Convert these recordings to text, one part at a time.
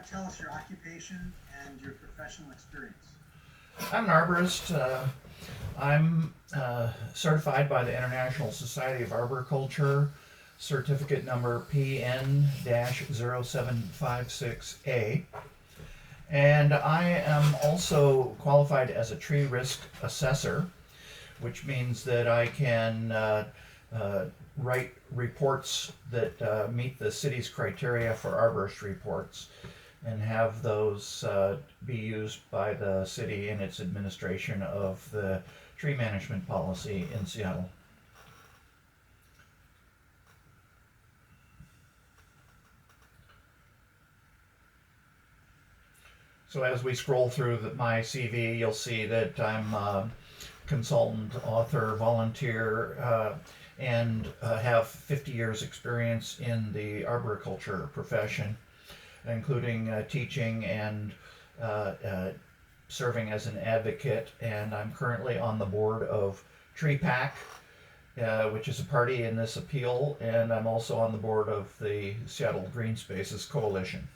tell us your occupation and your professional experience? I'm an arborist. I'm certified by the International Society of Arboriculture, certificate number PN-0756A. And I am also qualified as a tree risk assessor, which means that I can write reports that meet the city's criteria for arborist reports and have those be used by the city in its administration of the tree management policy in Seattle. So as we scroll through my CV, you'll see that I'm a consultant, author, volunteer, and have 50 years experience in the arboriculture profession, including teaching and serving as an advocate. And I'm currently on the board of TreePac, which is a party in this appeal, and I'm also on the board of the Seattle Green Spaces Coalition.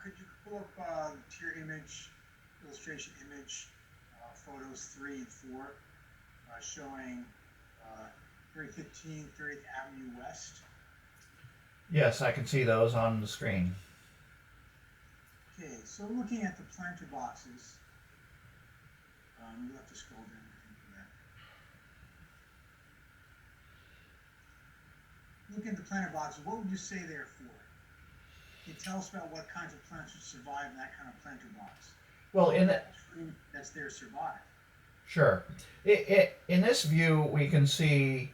Could you pull up to your illustration image, photos 3 and 4, showing 315 30th Avenue West? Yes, I can see those on the screen. Okay, so looking at the planter boxes, you'll have to scroll down for that. Looking at the planter boxes, what would you say they're for? Can you tell us about what kinds of plants would survive in that kind of planter box? Well, in the that's there survive. Sure. In this view, we can see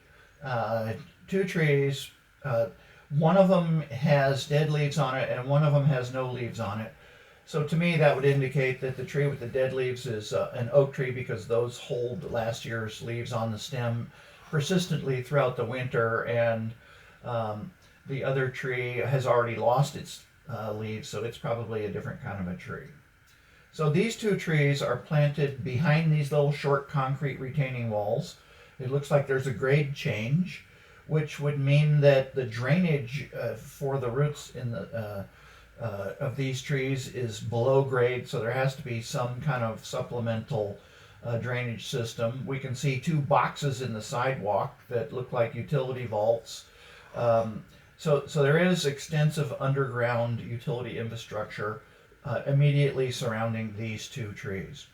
two trees. One of them has dead leaves on it, and one of them has no leaves on it. So to me, that would indicate that the tree with the dead leaves is an oak tree, because those hold last year's leaves on the stem persistently throughout the winter, and the other tree has already lost its leaves, so it's probably a different kind of a tree. So these two trees are planted behind these little short concrete retaining walls. It looks like there's a grade change, which would mean that the drainage for the roots in the of these trees is below grade, so there has to be some kind of supplemental drainage system. We can see two boxes in the sidewalk that look like utility vaults. So there is extensive underground utility infrastructure immediately surrounding these two trees.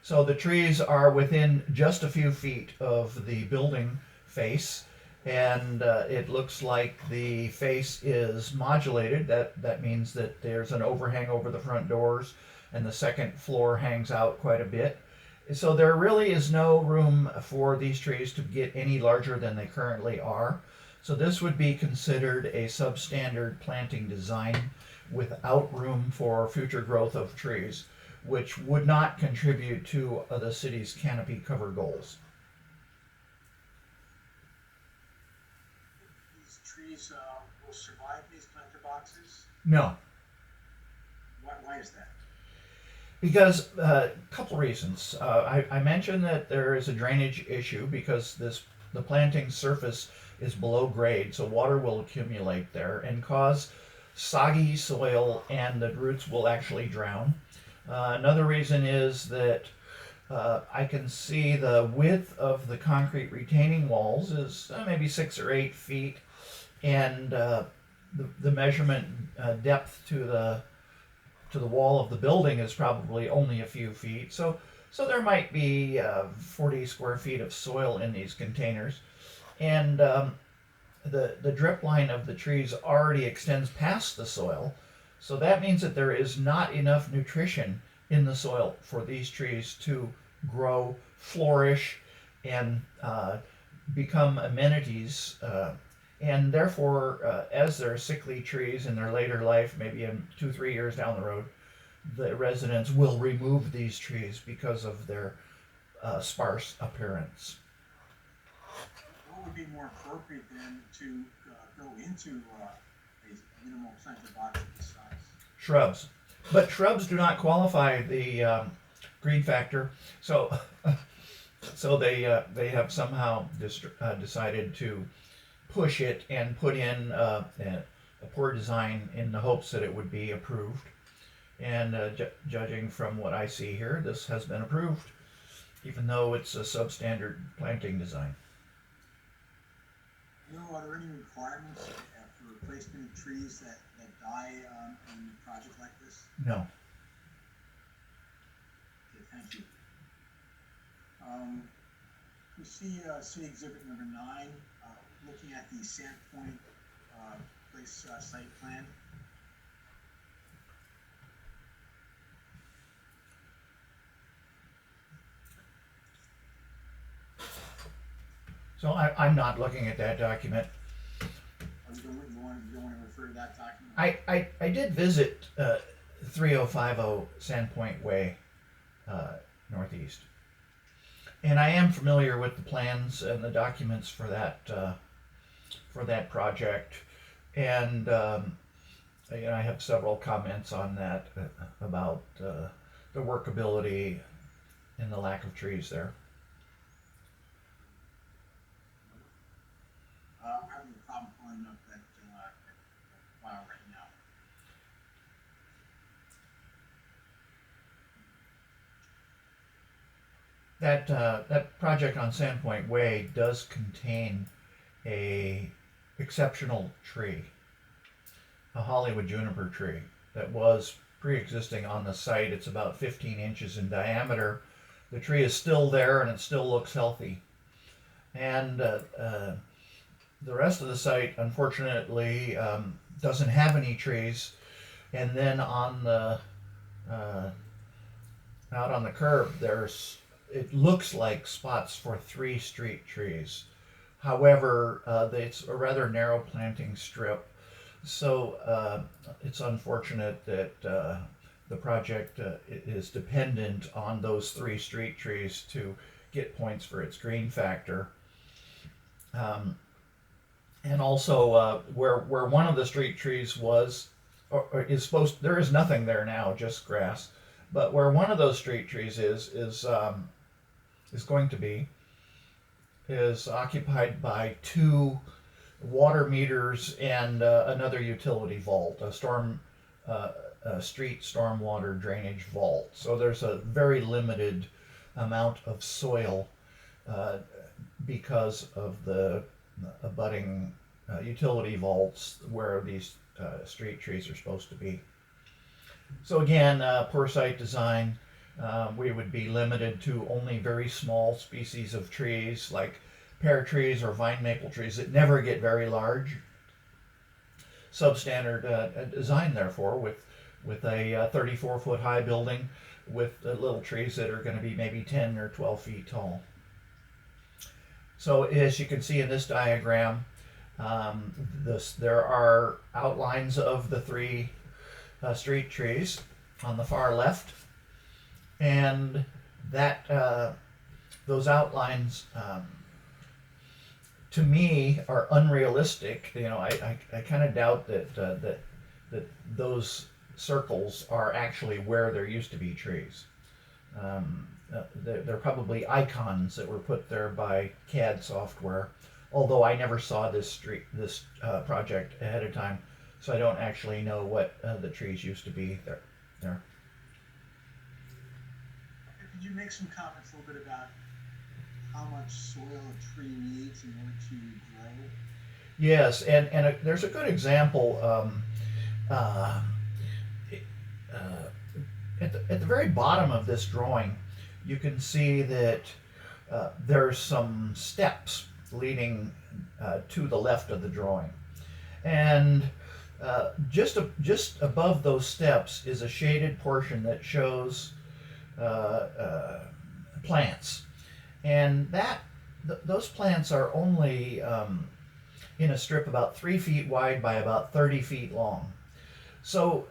So the trees are within just a few feet of the building face, and it looks like the face is modulated. That means that there's an overhang over the front doors, and the second floor hangs out quite a bit. So there really is no room for these trees to get any larger than they currently are. So this would be considered a substandard planting design without room for future growth of trees, which would not contribute to the city's canopy cover goals. These trees will survive these planter boxes? No. Why is that? Because a couple reasons. I mentioned that there is a drainage issue because the planting surface is below grade, so water will accumulate there and cause soggy soil, and the roots will actually drown. Another reason is that I can see the width of the concrete retaining walls is maybe 6 or 8 feet, and the measurement depth to the wall of the building is probably only a few feet. So there might be 40 square feet of soil in these containers, and the drip line of the trees already extends past the soil. So that means that there is not enough nutrition in the soil for these trees to grow, flourish, and become amenities. And therefore, as they're sickly trees in their later life, maybe in 2-3 years down the road, the residents will remove these trees because of their sparse appearance. What would be more appropriate then to go into a minimal planter box of this size? Shrubs. But shrubs do not qualify the green factor. So So they have somehow decided to push it and put in a poor design in the hopes that it would be approved. And judging from what I see here, this has been approved, even though it's a substandard planting design. Are there any requirements for replacement of trees that die in a project like this? No. Okay, thank you. We see city exhibit number 9, looking at the Sandpoint Place site plan. So I'm not looking at that document. You don't want to refer to that document? I did visit 3050 Sandpoint Way, Northeast. And I am familiar with the plans and the documents for that project. And I have several comments on that about the workability and the lack of trees there. I'm having a problem pulling up that file right now. That project on Sandpoint Way does contain a exceptional tree, a Hollywood juniper tree that was pre-existing on the site. It's about 15 inches in diameter. The tree is still there and it still looks healthy. And the rest of the site, unfortunately, doesn't have any trees. And then on the out on the curb, it looks like spots for 3 street trees. However, it's a rather narrow planting strip, so it's unfortunate that the project is dependent on those 3 street trees to get points for its green factor. And also, where one of the street trees was, or is supposed, there is nothing there now, just grass. But where one of those street trees is going to be, is occupied by 2 water meters and another utility vault, a street stormwater drainage vault. So there's a very limited amount of soil because of the abutting utility vaults where these street trees are supposed to be. So again, poor site design. We would be limited to only very small species of trees like pear trees or vine maple trees that never get very large. Substandard design, therefore, with a 34-foot high building with little trees that are going to be maybe 10 or 12 feet tall. So as you can see in this diagram, there are outlines of the 3 street trees on the far left, and that those outlines to me are unrealistic. I kind of doubt that those circles are actually where there used to be trees. They're probably icons that were put there by CAD software, although I never saw this project ahead of time, so I don't actually know what the trees used to be there. Could you make some comments a little bit about how much soil a tree needs in order to grow? Yes, and there's a good example. At the very bottom of this drawing, you can see that there's some steps leading to the left of the drawing, and just above those steps is a shaded portion that shows plants, and those plants are only in a strip about 3 feet wide by about 30 feet long. So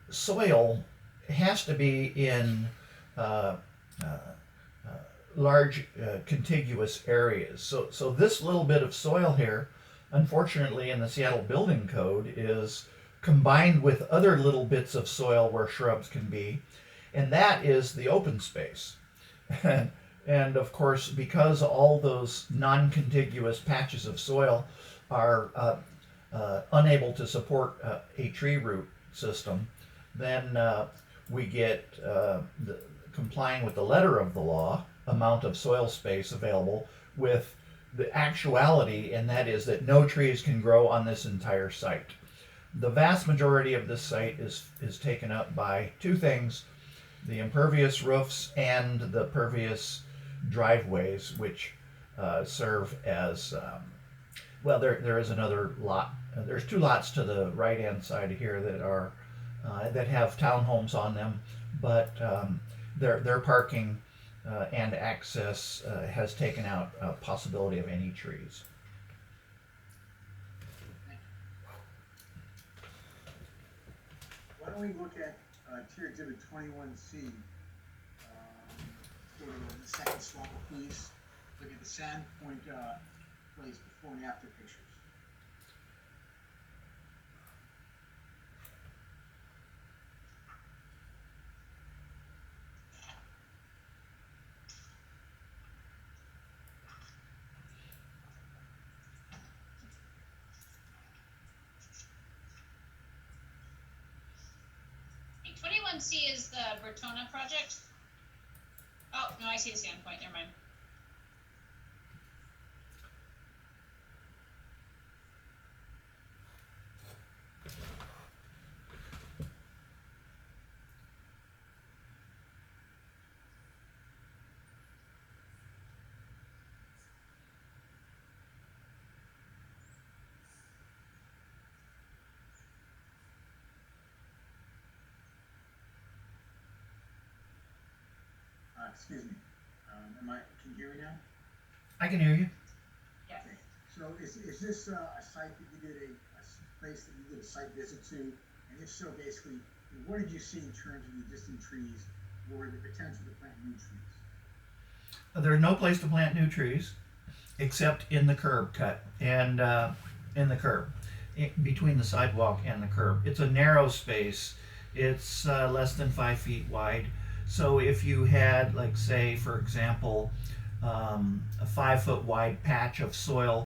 soil has to be in large contiguous areas. So this little bit of soil here, unfortunately in the Seattle Building Code, is combined with other little bits of soil where shrubs can be, and that is the open space. And of course, because all those non-contiguous patches of soil are unable to support a tree root system, then we get complying with the letter of the law amount of soil space available with the actuality, and that is that no trees can grow on this entire site. The vast majority of this site is taken up by two things: the impervious roofs and the pervious driveways, which serve as well. There is another lot. There's two lots to the right hand side here that are that have townhomes on them, but their parking and access has taken out a possibility of any trees. Why don't we look at Tier Exhibit 21C? Go to the second slide, please. Look at the sand point place before and after pictures. Hey, 21C is the Bertona project. Oh, no, I see the sand point, never mind. Excuse me. Can you hear me now? I can hear you. Yeah. Okay. So is this a site that you did a place that you did a site visit to? And if so, basically, what did you see in terms of the existing trees or the potential to plant new trees? There's no place to plant new trees except in the curb cut and in the curb, between the sidewalk and the curb. It's a narrow space. It's less than 5 feet wide. So if you had, like, say, for example, a 5 foot wide patch of soil